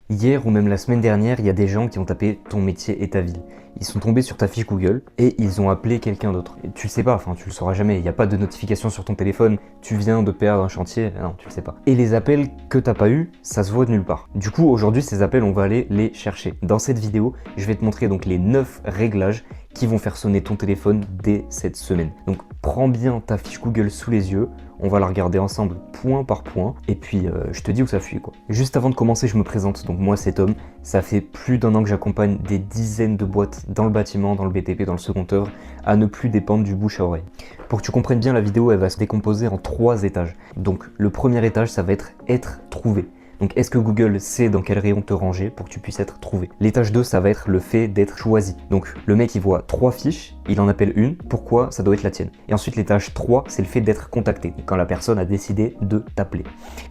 Hier ou même la semaine dernière, il y a des gens qui ont tapé ton métier et ta ville. Ils sont tombés sur ta fiche Google et ils ont appelé quelqu'un d'autre. Et tu le sais pas, enfin tu le sauras jamais, il n'y a pas de notification sur ton téléphone, tu viens de perdre un chantier, non tu le sais pas. Et les appels que t'as pas eu, ça se voit de nulle part. Du coup aujourd'hui ces appels on va aller les chercher. Dans cette vidéo, je vais te montrer donc les 9 réglages qui vont faire sonner ton téléphone dès cette semaine. Donc prends bien ta fiche Google sous les yeux, on va la regarder ensemble point par point, et puis je te dis où ça fuit quoi. Juste avant de commencer, je me présente, donc moi c'est Tom, ça fait plus d'1 an que j'accompagne des dizaines de boîtes dans le bâtiment, dans le BTP, dans le second œuvre, à ne plus dépendre du bouche à oreille. Pour que tu comprennes bien, la vidéo elle va se décomposer en 3 étages. Donc le premier étage, ça va être trouvé. Donc est-ce que Google sait dans quel rayon te ranger pour que tu puisses être trouvé? L'étage 2, ça va être le fait d'être choisi. Donc le mec il voit 3 fiches, il en appelle une, pourquoi ça doit être la tienne? Et ensuite l'étage 3, c'est le fait d'être contacté, quand la personne a décidé de t'appeler.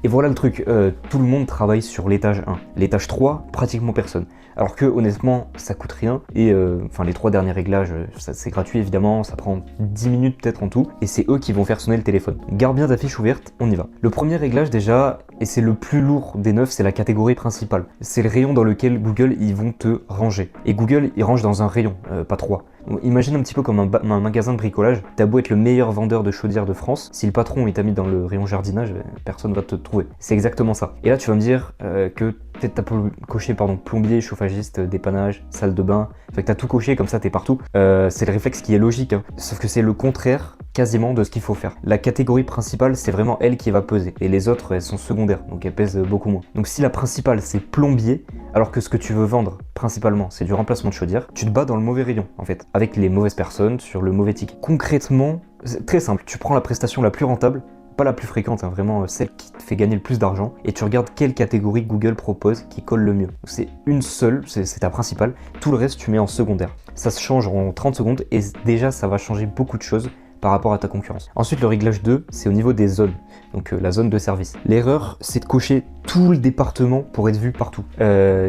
Et voilà le truc, tout le monde travaille sur l'étage 1. L'étage 3, pratiquement personne. Alors que honnêtement, ça coûte rien, et enfin les 3 derniers réglages, c'est gratuit évidemment, ça prend 10 minutes peut-être en tout, et c'est eux qui vont faire sonner le téléphone. Garde bien ta fiche ouverte, on y va. Le premier réglage déjà, et c'est le plus lourd des 9, c'est la catégorie principale. C'est le rayon dans lequel Google ils vont te ranger. Et Google il range dans un rayon, pas 3. Imagine un petit peu comme un magasin de bricolage. T'as beau être le meilleur vendeur de chaudières de France, si le patron il t'a mis dans le rayon jardinage, personne va te trouver. C'est exactement ça. Et là tu vas me dire que peut-être t'as coché plombier, chauffagiste, dépannage, salle de bain, fait que t'as tout coché comme ça t'es partout. C'est le réflexe qui est logique, hein. Sauf que c'est le contraire quasiment de ce qu'il faut faire. La catégorie principale c'est vraiment elle qui va peser et les autres elles sont secondaires donc elles pèsent beaucoup moins. Donc si la principale c'est plombier alors que ce que tu veux vendre principalement c'est du remplacement de chaudière, tu te bats dans le mauvais rayon en fait, avec les mauvaises personnes sur le mauvais ticket. Concrètement, c'est très simple, tu prends la prestation la plus rentable, pas la plus fréquente, hein, vraiment celle qui te fait gagner le plus d'argent, et tu regardes quelle catégorie Google propose qui colle le mieux. C'est une seule, c'est ta principale, tout le reste tu mets en secondaire. Ça se change en 30 secondes et déjà ça va changer beaucoup de choses par rapport à ta concurrence. Ensuite, le réglage 2, c'est au niveau des zones, donc la zone de service. L'erreur, c'est de cocher tout le département pour être vu partout.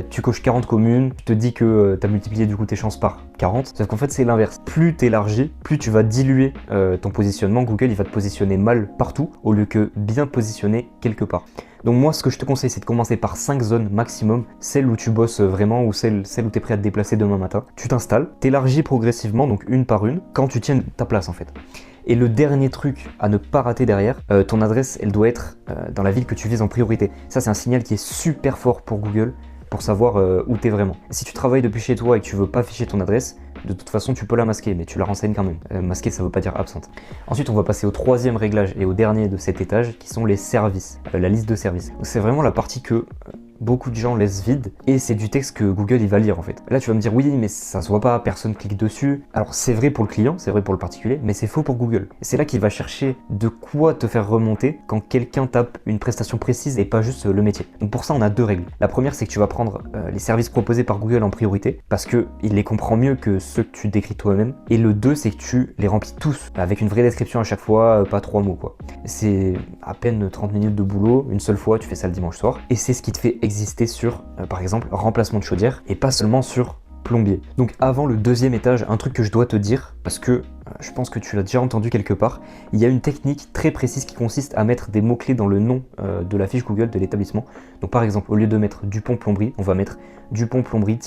Tu coches 40 communes, tu te dis que tu as multiplié du coup tes chances par 40, sauf qu'en fait c'est l'inverse. Plus tu élargis, plus tu vas diluer ton positionnement. Google il va te positionner mal partout au lieu que bien positionner quelque part. Donc moi ce que je te conseille c'est de commencer par 5 zones maximum, celles où tu bosses vraiment ou celles où tu es prêt à te déplacer demain matin. Tu t'installes, t'élargis progressivement, donc une par une, quand tu tiens ta place en fait. Et le dernier truc à ne pas rater derrière, ton adresse elle doit être dans la ville que tu vises en priorité. Ça c'est un signal qui est super fort pour Google pour savoir où tu es vraiment. Si tu travailles depuis chez toi et que tu veux pas afficher ton adresse, de toute façon tu peux la masquer, mais tu la renseignes quand même. Masquer ça veut pas dire absente. Ensuite on va passer au 3e réglage et au dernier de cet étage qui sont les services, la liste de services. C'est vraiment la partie que beaucoup de gens laissent vide et c'est du texte que Google il va lire en fait. Là tu vas me dire oui mais ça se voit pas, personne clique dessus. Alors c'est vrai pour le client, c'est vrai pour le particulier, mais c'est faux pour Google. C'est là qu'il va chercher de quoi te faire remonter quand quelqu'un tape une prestation précise et pas juste le métier. Donc pour ça on a 2 règles. La première c'est que tu vas prendre les services proposés par Google en priorité parce que il les comprend mieux que ceux que tu décris toi-même. Et le 2 c'est que tu les remplis tous avec une vraie description à chaque fois, pas 3 mots quoi. C'est à peine 30 minutes de boulot, une seule fois, tu fais ça le dimanche soir et c'est ce qui te fait exister sur, par exemple, remplacement de chaudière et pas seulement sur plombier. Donc avant le 2e étage, un truc que je dois te dire, parce que je pense que tu l'as déjà entendu quelque part, il y a une technique très précise qui consiste à mettre des mots-clés dans le nom de la fiche Google de l'établissement. Donc par exemple, au lieu de mettre Dupont Plomberie, on va mettre Dupont Plomberie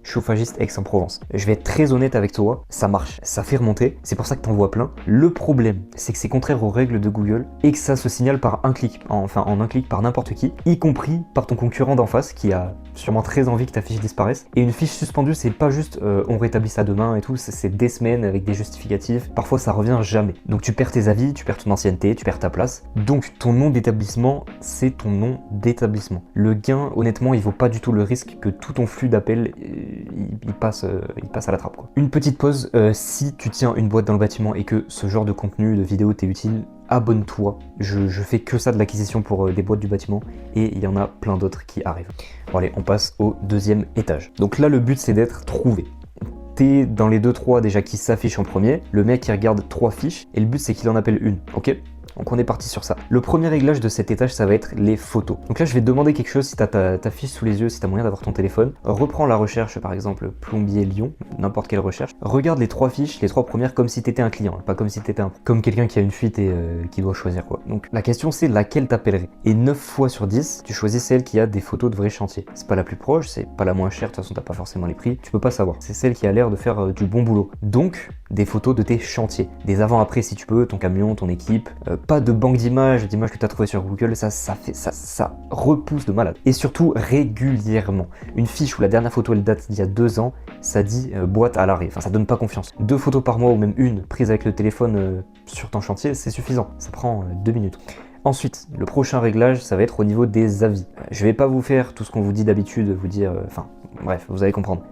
chauffagiste Aix-en-Provence. Je vais être très honnête avec toi, ça marche, ça fait remonter, c'est pour ça que t'en vois plein. Le problème, c'est que c'est contraire aux règles de Google et que ça se signale par un clic, enfin en un clic par n'importe qui, y compris par ton concurrent d'en face qui a sûrement très envie que ta fiche disparaisse. Et une fiche suspendue, c'est pas juste on rétablit ça demain et tout, c'est des semaines avec des justificatifs, parfois ça revient jamais. Donc tu perds tes avis, tu perds ton ancienneté, tu perds ta place. Donc ton nom d'établissement, c'est ton nom d'établissement. Le gain, honnêtement, il vaut pas du tout le risque que tout ton flux d'appels il passe à la trappe quoi. Une petite pause, si tu tiens une boîte dans le bâtiment et que ce genre de contenu de vidéo t'est utile, abonne-toi. Je fais que ça de l'acquisition pour des boîtes du bâtiment et il y en a plein d'autres qui arrivent. Bon allez, on passe au 2e étage. Donc là le but c'est d'être trouvé. T'es dans les 2-3 déjà qui s'affichent en premier, le mec il regarde 3 fiches et le but c'est qu'il en appelle une, ok ? Donc on est parti sur ça. Le premier réglage de cet étage, ça va être les photos. Donc là, je vais te demander quelque chose si tu as ta fiche sous les yeux, si tu as moyen d'avoir ton téléphone. Reprends la recherche, par exemple, plombier Lyon, n'importe quelle recherche. Regarde les 3 fiches, les 3 premières comme si tu étais un client, pas comme si tu étais comme quelqu'un qui a une fuite et qui doit choisir quoi. Donc la question c'est laquelle t'appellerais. Et 9 fois sur 10, tu choisis celle qui a des photos de vrais chantiers. C'est pas la plus proche, c'est pas la moins chère, de toute façon t'as pas forcément les prix, tu peux pas savoir. C'est celle qui a l'air de faire du bon boulot. Donc, des photos de tes chantiers. Des avant-après si tu peux, ton camion, ton équipe. Pas de banque d'images que tu as trouvé sur Google, ça repousse de malade. Et surtout régulièrement. Une fiche où la dernière photo elle date d'il y a 2 ans, ça dit boîte à l'arrêt. Enfin, ça donne pas confiance. 2 photos par mois ou même une prise avec le téléphone sur ton chantier, c'est suffisant. Ça prend 2 minutes. Ensuite, le prochain réglage, ça va être au niveau des avis. Je vais pas vous faire tout ce qu'on vous dit d'habitude, vous dire... bref, vous allez comprendre.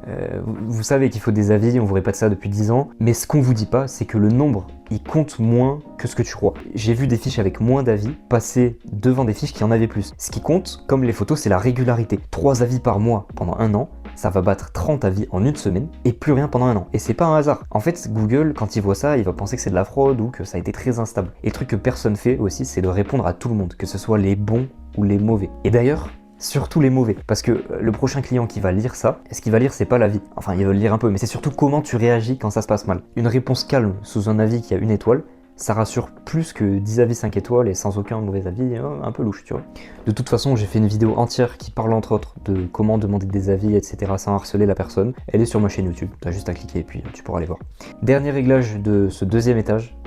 Vous savez qu'il faut des avis, on vous répète ça depuis 10 ans, mais ce qu'on vous dit pas, c'est que le nombre, il compte moins que ce que tu crois. J'ai vu des fiches avec moins d'avis passer devant des fiches qui en avaient plus. Ce qui compte, comme les photos, c'est la régularité. 3 avis par mois pendant 1 an, ça va battre 30 avis en 1 semaine et plus rien pendant 1 an. Et c'est pas un hasard. En fait, Google, quand il voit ça, il va penser que c'est de la fraude ou que ça a été très instable. Et le truc que personne fait aussi, c'est de répondre à tout le monde, que ce soit les bons ou les mauvais. Et d'ailleurs, surtout les mauvais, parce que le prochain client qui va lire ça, ce qu'il va lire c'est pas l'avis, enfin il va le lire un peu, mais c'est surtout comment tu réagis quand ça se passe mal. Une réponse calme sous un avis qui a 1 étoile, ça rassure plus que 10 avis 5 étoiles et sans aucun mauvais avis, un peu louche, tu vois. De toute façon, j'ai fait une vidéo entière qui parle entre autres de comment demander des avis, etc. sans harceler la personne. Elle est sur ma chaîne YouTube, t'as juste à cliquer et puis tu pourras aller voir. Dernier réglage de ce 2e étage,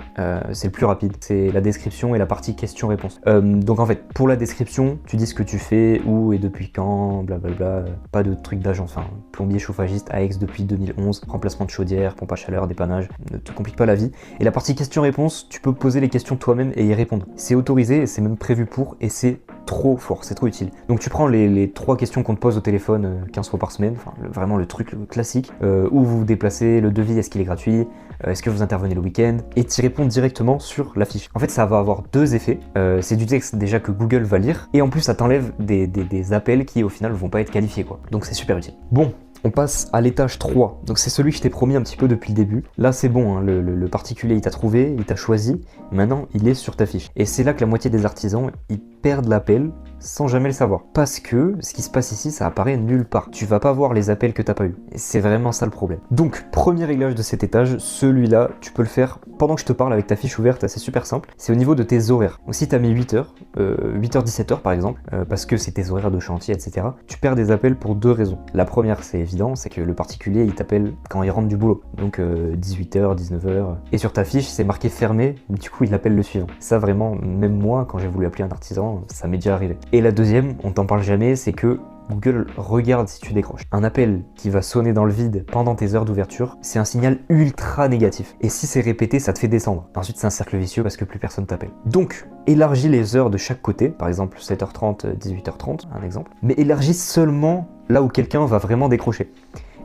c'est le plus rapide, c'est la description et la partie question-réponse. Donc en fait, pour la description, tu dis ce que tu fais, où et depuis quand, blablabla, pas de truc d'agence, enfin, plombier chauffagiste à Aix depuis 2011, remplacement de chaudière, pompe à chaleur, dépannage, ne te complique pas la vie. Et la partie question-réponse, tu peux poser les questions toi-même et y répondre. C'est autorisé, c'est même prévu pour, et c'est trop fort, c'est trop utile. Donc tu prends les 3 questions qu'on te pose au téléphone 15 fois par semaine, enfin vraiment le truc classique, où vous vous déplacez, le devis, est-ce qu'il est gratuit, est-ce que vous intervenez le week-end, et tu réponds directement sur la fiche. En fait, ça va avoir 2 effets. C'est du texte déjà que Google va lire, et en plus ça t'enlève des appels qui au final vont pas être qualifiés quoi. Donc c'est super utile. Bon, on passe à l'étage 3, donc c'est celui que je t'ai promis un petit peu depuis le début. Là c'est bon, hein, le particulier il t'a trouvé, il t'a choisi, maintenant il est sur ta fiche. Et c'est là que la moitié des artisans, ils perdent l'appel sans jamais le savoir. Parce que ce qui se passe ici, ça apparaît nulle part. Tu vas pas voir les appels que t'as pas eu. Et c'est vraiment ça le problème. Donc, premier réglage de cet étage, celui-là, tu peux le faire pendant que je te parle avec ta fiche ouverte, c'est super simple. C'est au niveau de tes horaires. Donc si t'as mis 8h, 8h, 17h par exemple, parce que c'est tes horaires de chantier, etc., tu perds des appels pour 2 raisons. La première, c'est évident, c'est que le particulier, il t'appelle quand il rentre du boulot. Donc 18h, 19h. Et sur ta fiche, c'est marqué fermé, du coup, il appelle le suivant. Ça, vraiment, même moi, quand j'ai voulu appeler un artisan, ça m'est déjà arrivé. Et la deuxième, on t'en parle jamais, c'est que Google regarde si tu décroches. Un appel qui va sonner dans le vide pendant tes heures d'ouverture, c'est un signal ultra négatif. Et si c'est répété, ça te fait descendre. Ensuite, c'est un cercle vicieux parce que plus personne t'appelle. Donc, élargis les heures de chaque côté, par exemple 7h30, 18h30, un exemple, mais élargis seulement là où quelqu'un va vraiment décrocher.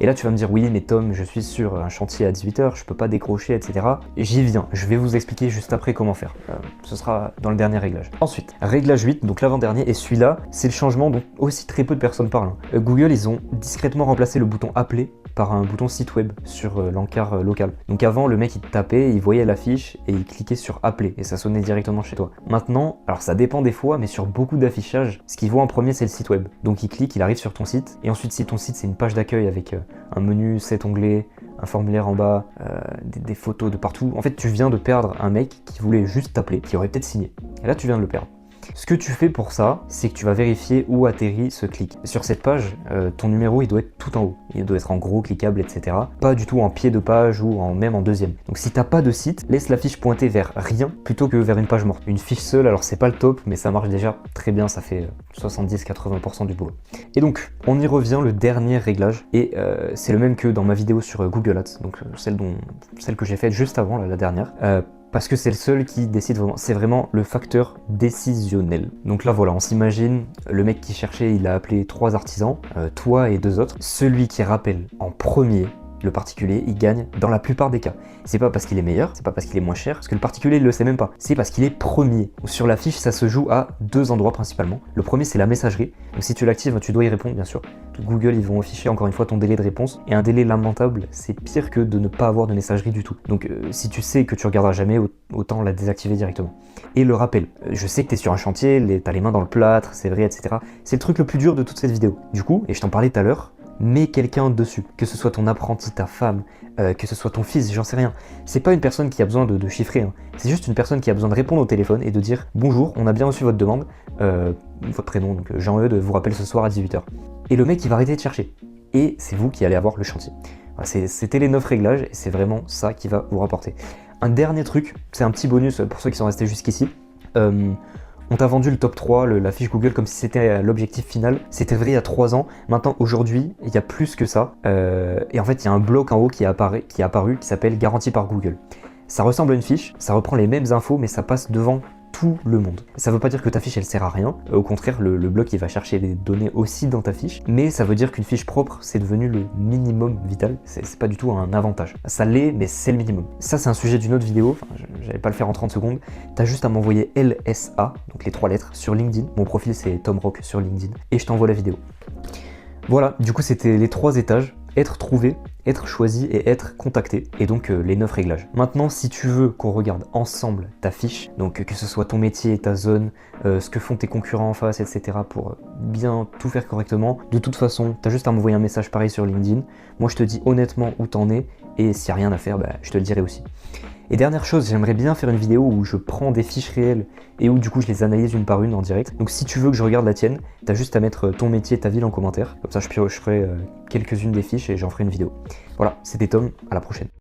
Et là, tu vas me dire, oui, mais Tom, je suis sur un chantier à 18h, je peux pas décrocher, etc. J'y viens, je vais vous expliquer juste après comment faire. Ce sera dans le dernier réglage. Ensuite, réglage 8, donc l'avant-dernier, et celui-là, c'est le changement dont aussi très peu de personnes parlent. Google, ils ont discrètement remplacé le bouton appeler par un bouton site web sur l'encart local. Donc avant, le mec, il tapait, il voyait l'affiche et il cliquait sur appeler et ça sonnait directement chez toi. Maintenant, alors ça dépend des fois, mais sur beaucoup d'affichages, ce qu'il voit en premier, c'est le site web. Donc il clique, il arrive sur ton site, et ensuite, si ton site, c'est une page d'accueil avec un menu, 7 onglets, un formulaire en bas, des photos de partout. En fait, tu viens de perdre un mec qui voulait juste t'appeler, qui aurait peut-être signé. Et là, tu viens de le perdre. Ce que tu fais pour ça, c'est que tu vas vérifier où atterrit ce clic. Sur cette page, ton numéro, il doit être tout en haut. Il doit être en gros, cliquable, etc. Pas du tout en pied de page ou même en deuxième. Donc si t'as pas de site, laisse la fiche pointer vers rien plutôt que vers une page morte. Une fiche seule, alors c'est pas le top, mais ça marche déjà très bien, ça fait 70-80% du boulot. Et donc, on y revient, le dernier réglage, et c'est le même que dans ma vidéo sur Google Ads, donc celle que j'ai faite juste avant, la dernière. Parce que c'est le seul qui décide vraiment, c'est vraiment le facteur décisionnel. Donc là voilà, on s'imagine, le mec qui cherchait, il a appelé 3 artisans, toi et 2 autres. Celui qui rappelle en premier, le particulier, il gagne dans la plupart des cas. C'est pas parce qu'il est meilleur, c'est pas parce qu'il est moins cher, parce que le particulier, il le sait même pas. C'est parce qu'il est premier. Sur la fiche, ça se joue à 2 endroits principalement. Le premier, c'est la messagerie. Donc si tu l'actives, tu dois y répondre, bien sûr. Google, ils vont afficher encore une fois ton délai de réponse. Et un délai lamentable, c'est pire que de ne pas avoir de messagerie du tout. Donc si tu sais que tu regarderas jamais, autant la désactiver directement. Et le rappel. Je sais que tu es sur un chantier, t'as les mains dans le plâtre, c'est vrai, etc. C'est le truc le plus dur de toute cette vidéo. Du coup, et je t'en parlais tout à l'heure, mets quelqu'un dessus. Que ce soit ton apprenti, ta femme, que ce soit ton fils, j'en sais rien. C'est pas une personne qui a besoin de chiffrer, hein. C'est juste une personne qui a besoin de répondre au téléphone et de dire « Bonjour, on a bien reçu votre demande, votre prénom, donc Jean-Eudes, vous rappelle ce soir à 18h. » Et le mec, il va arrêter de chercher. Et c'est vous qui allez avoir le chantier. Voilà, c'était les 9 réglages et c'est vraiment ça qui va vous rapporter. Un dernier truc, c'est un petit bonus pour ceux qui sont restés jusqu'ici. On t'a vendu le top 3, la fiche Google, comme si c'était l'objectif final. C'était vrai il y a 3 ans. Maintenant, aujourd'hui, il y a plus que ça. Et en fait, il y a un bloc en haut qui est apparu qui s'appelle Garantie par Google. Ça ressemble à une fiche, ça reprend les mêmes infos, mais ça passe devant tout le monde. Ça veut pas dire que ta fiche elle sert à rien, au contraire le bloc il va chercher les données aussi dans ta fiche, mais ça veut dire qu'une fiche propre c'est devenu le minimum vital, c'est pas du tout un avantage. Ça l'est mais c'est le minimum. Ça c'est un sujet d'une autre vidéo, enfin, j'allais pas le faire en 30 secondes, t'as juste à m'envoyer LSA, donc les 3 lettres, sur LinkedIn, mon profil c'est Tom Rock sur LinkedIn, et je t'envoie la vidéo. Voilà, du coup c'était les 3 étages, être trouvé, être choisi et être contacté, et donc les 9 réglages. Maintenant, si tu veux qu'on regarde ensemble ta fiche, donc que ce soit ton métier, ta zone, ce que font tes concurrents en face, etc., pour bien tout faire correctement, de toute façon, t'as juste à m'envoyer un message pareil sur LinkedIn. Moi, je te dis honnêtement où t'en es, et s'il n'y a rien à faire, je te le dirai aussi. Et dernière chose, j'aimerais bien faire une vidéo où je prends des fiches réelles et où du coup je les analyse une par une en direct. Donc si tu veux que je regarde la tienne, t'as juste à mettre ton métier et ta ville en commentaire. Comme ça je ferai quelques-unes des fiches et j'en ferai une vidéo. Voilà, c'était Tom, à la prochaine.